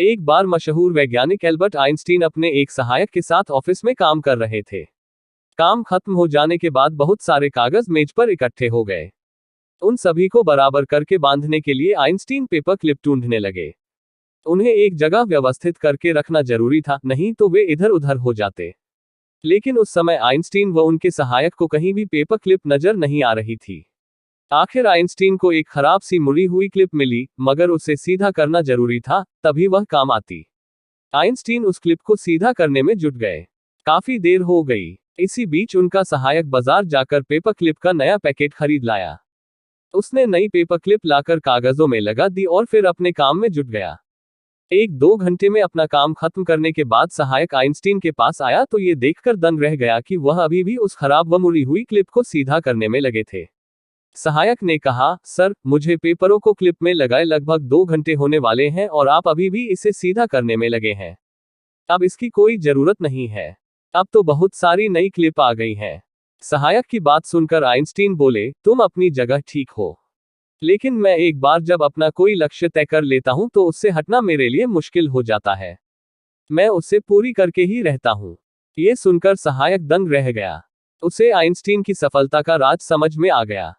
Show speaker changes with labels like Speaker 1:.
Speaker 1: एक बार मशहूर वैज्ञानिक एल्बर्ट आइंस्टीन अपने एक सहायक के साथ ऑफिस में काम कर रहे थे। काम खत्म हो जाने के बाद बहुत सारे कागज मेज पर इकट्ठे हो गए। उन सभी को बराबर करके बांधने के लिए आइंस्टीन पेपर क्लिप ढूंढने लगे। उन्हें एक जगह व्यवस्थित करके रखना जरूरी था, नहीं तो वे इधर उधर हो जाते। लेकिन उस समय आइंस्टीन व उनके सहायक को कहीं भी पेपर क्लिप नजर नहीं आ रही थी। आखिर आइंस्टीन को एक खराब सी मुड़ी हुई क्लिप मिली, मगर उसे सीधा करना जरूरी था, तभी वह काम आती। आइंस्टीन उस क्लिप को सीधा करने में जुट गए। काफी देर हो गई। इसी बीच उनका सहायक बाजार जाकर पेपर क्लिप का नया पैकेट खरीद लाया। उसने नई पेपर क्लिप लाकर कागजों में लगा दी और फिर अपने काम में जुट गया। 1-2 घंटे में अपना काम खत्म करने के बाद सहायक आइंस्टीन के पास आया तो ये देखकर दंग रह गया कि वह अभी भी उस खराब व मुड़ी हुई क्लिप को सीधा करने में लगे थे। सहायक ने कहा, सर, मुझे पेपरों को क्लिप में लगाए लगभग 2 घंटे होने वाले हैं और आप अभी भी इसे सीधा करने में लगे हैं। अब इसकी कोई जरूरत नहीं है। अब तो बहुत सारी नई क्लिप आ गई हैं। सहायक की बात सुनकर आइंस्टीन बोले, तुम अपनी जगह ठीक हो, लेकिन मैं एक बार जब अपना कोई लक्ष्य तय कर लेता हूं तो उससे हटना मेरे लिए मुश्किल हो जाता है। मैं उसे पूरी करके ही रहता हूं। ये सुनकर सहायक दंग रह गया। उसे आइंस्टीन की सफलता का राज समझ में आ गया।